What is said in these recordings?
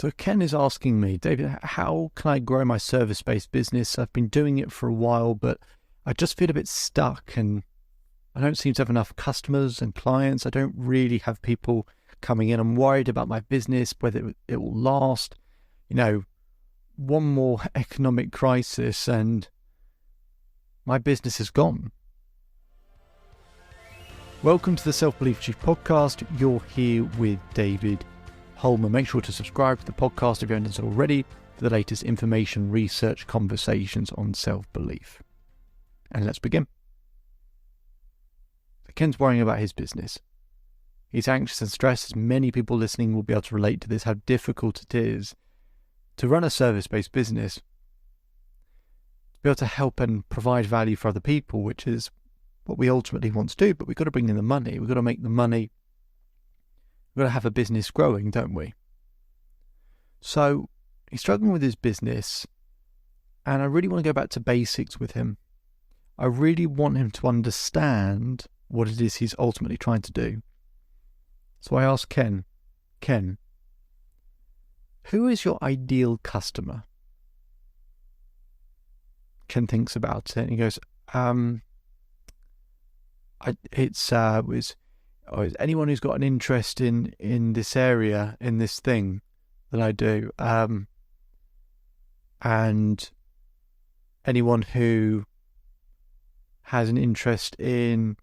So Ken is asking me, David, how can I grow my service-based business? I've been doing it for a while, but I just feel a bit stuck and I don't seem to have enough customers and clients. I don't really have people coming in. I'm worried about my business, whether it will last. One more economic crisis and my business is gone. Welcome to the Self-Belief Chief podcast. You're here with David Holman. Make sure to subscribe to the podcast if you haven't done so already for the latest information, research, conversations on self-belief. And let's begin. Ken's worrying about his business. He's anxious and stressed, as many people listening will be able to relate to this, how difficult it is to run a service-based business, to be able to help and provide value for other people, which is what we ultimately want to do, but we've got to bring in the money. We've got to make the money. We've got to have a business growing, don't we? So he's struggling with his business, and I really want to go back to basics with him. I really want him to understand what it is he's ultimately trying to do. So I asked Ken, who is your ideal customer? Ken thinks about it and he goes, it's anyone who's got an interest in this area, in this thing that I do, and anyone who has an interest in,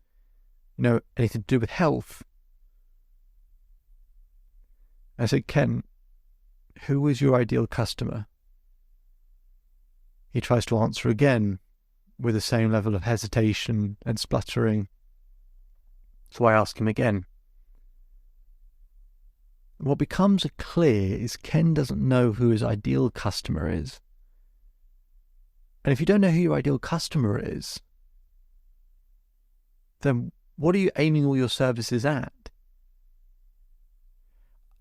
anything to do with health. I said, Ken, who is your ideal customer? He tries to answer again with the same level of hesitation and spluttering. So I ask him again. What becomes clear is Ken doesn't know who his ideal customer is. And if you don't know who your ideal customer is, then what are you aiming all your services at?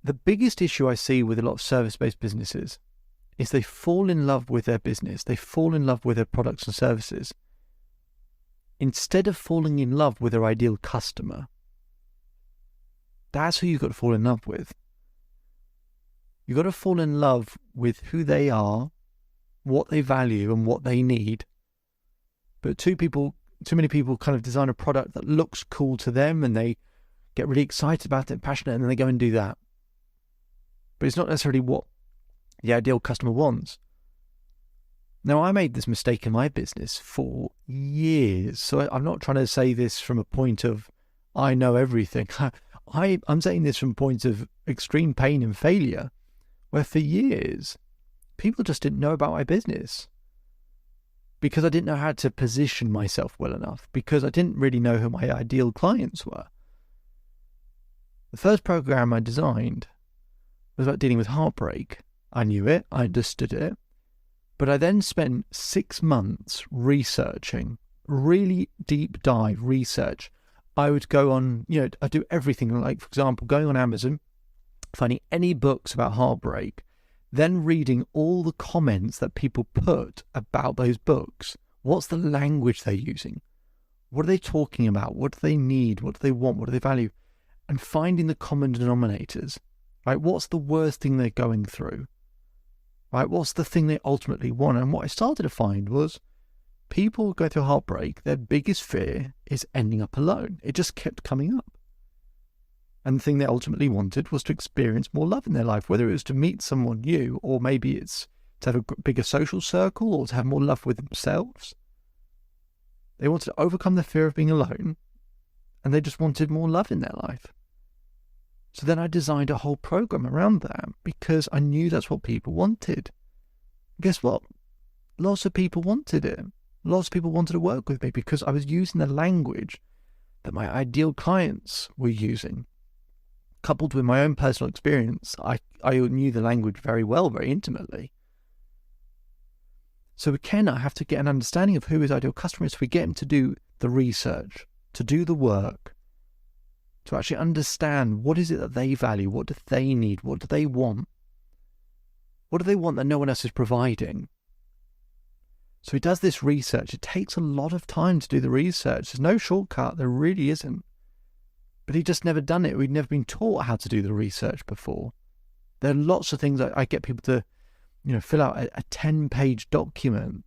The biggest issue I see with a lot of service-based businesses is they fall in love with their business. They fall in love with their products and services instead of falling in love with their ideal customer. That's who you've got to fall in love with. You've got to fall in love with who they are, what they value and what they need. But too many people kind of design a product that looks cool to them and they get really excited about it, passionate, and then they go and do that. But it's not necessarily what the ideal customer wants. Now, I made this mistake in my business for years. So I'm not trying to say this from a point of, I know everything. I'm saying this from a point of extreme pain and failure, where for years, people just didn't know about my business because I didn't know how to position myself well enough, because I didn't really know who my ideal clients were. The first program I designed was about dealing with heartbreak. I knew it, I understood it, but I then spent 6 months researching, really deep dive research. I would go on, I do everything, like, for example, going on Amazon, finding any books about heartbreak, then reading all the comments that people put about those books. What's the language they're using? What are they talking about? What do they need? What do they want? What do they value? And finding the common denominators. Right? What's the worst thing they're going through? Right? What's the thing they ultimately want? And what I started to find was people going through heartbreak, their biggest fear is ending up alone. It just kept coming up. And the thing they ultimately wanted was to experience more love in their life, whether it was to meet someone new, or maybe it's to have a bigger social circle, or to have more love with themselves. They wanted to overcome the fear of being alone, and they just wanted more love in their life. So then I designed a whole program around that because I knew that's what people wanted. Guess what? Lots of people wanted it. Lots of people wanted to work with me because I was using the language that my ideal clients were using. Coupled with my own personal experience, I knew the language very well, very intimately. So again, I have to get an understanding of who his ideal customer is. So we get him to do the research, to do the work, to actually understand what is it that they value, what do they need, what do they want? What do they want that no one else is providing? So he does this research. It takes a lot of time to do the research. There's no shortcut, there really isn't. But he'd just never done it. We'd never been taught how to do the research before. There are lots of things I get people to, fill out a 10-page document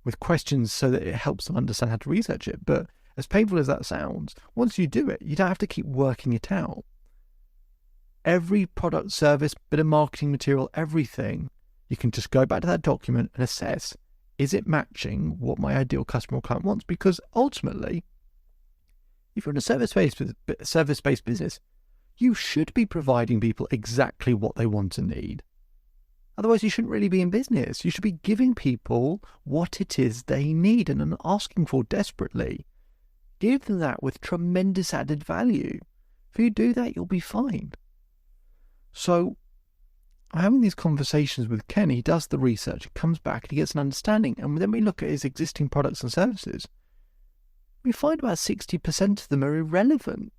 with questions so that it helps them understand how to research it. But as painful as that sounds, once you do it, you don't have to keep working it out. Every product, service, bit of marketing material, everything, you can just go back to that document and assess, is it matching what my ideal customer or client wants? Because ultimately, if you're in a service-based business, you should be providing people exactly what they want and need. Otherwise, you shouldn't really be in business. You should be giving people what it is they need and are asking for desperately. Give them that with tremendous added value. If you do that, you'll be fine. So, having these conversations with Ken, he does the research, he comes back and he gets an understanding. And then we look at his existing products and services. We find about 60% of them are irrelevant.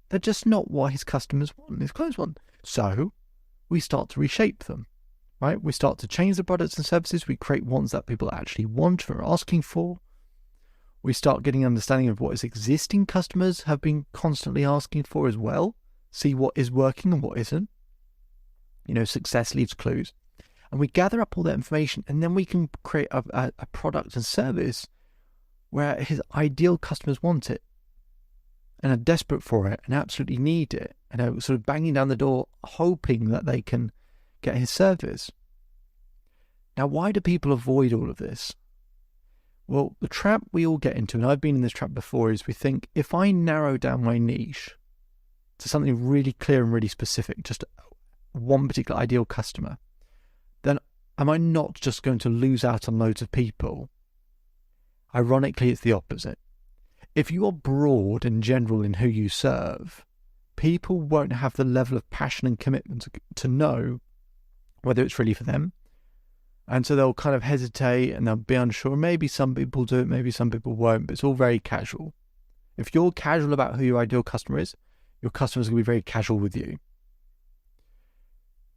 They're just not what his customers want, his clients want. So, we start to reshape them, right? We start to change the products and services. We create ones that people actually want or are asking for. We start getting an understanding of what his existing customers have been constantly asking for as well. See what is working and what isn't. Success leaves clues. And we gather up all that information, and then we can create a product and service where his ideal customers want it and are desperate for it and absolutely need it and are sort of banging down the door hoping that they can get his service. Now, why do people avoid all of this? Well, the trap we all get into, and I've been in this trap before, is we think if I narrow down my niche to something really clear and really specific, just one particular ideal customer, then am I not just going to lose out on loads of people? Ironically, it's the opposite. If you are broad and general in who you serve, people won't have the level of passion and commitment to know whether it's really for them. And so they'll kind of hesitate and they'll be unsure. Maybe some people do it, maybe some people won't, but it's all very casual. If you're casual about who your ideal customer is, your customers are going to be very casual with you.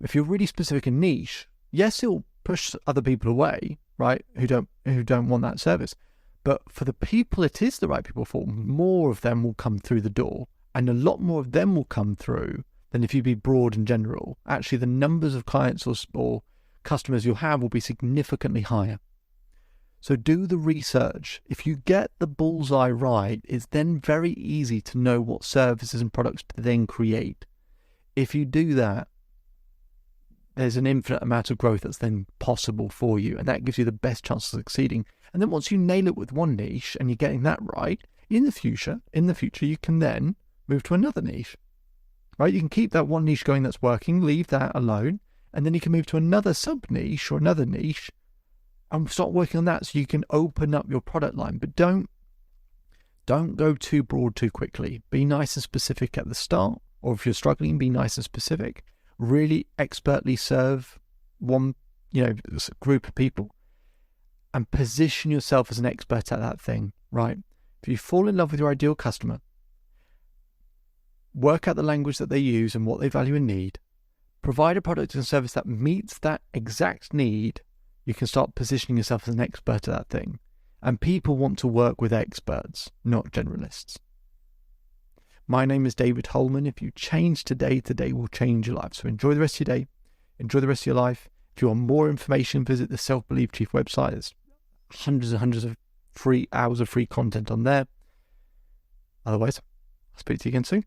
If you're really specific and niche, yes, it'll push other people away, right, who don't want that service. But for the people it is the right people for, more of them will come through the door, and a lot more of them will come through than if you be broad and general. Actually, the numbers of clients or customers you'll have will be significantly higher. So do the research. If you get the bullseye right, it's then very easy to know what services and products to then create. If you do that, there's an infinite amount of growth that's then possible for you, and that gives you the best chance of succeeding. And then once you nail it with one niche and you're getting that right, in the future, you can then move to another niche, right? You can keep that one niche going that's working, leave that alone, and then you can move to another sub-niche or another niche and start working on that so you can open up your product line. But don't go too broad too quickly. Be nice and specific at the start, or if you're struggling, be nice and specific. Really expertly serve one, group of people and position yourself as an expert at that thing, right? If you fall in love with your ideal customer, work out the language that they use and what they value and need, provide a product and service that meets that exact need, you can start positioning yourself as an expert at that thing. And people want to work with experts, not generalists. My name is David Holman. If you change today, today will change your life. So enjoy the rest of your day. Enjoy the rest of your life. If you want more information, visit the Self-Believe Chief website. There's hundreds and hundreds of free hours of free content on there. Otherwise, I'll speak to you again soon.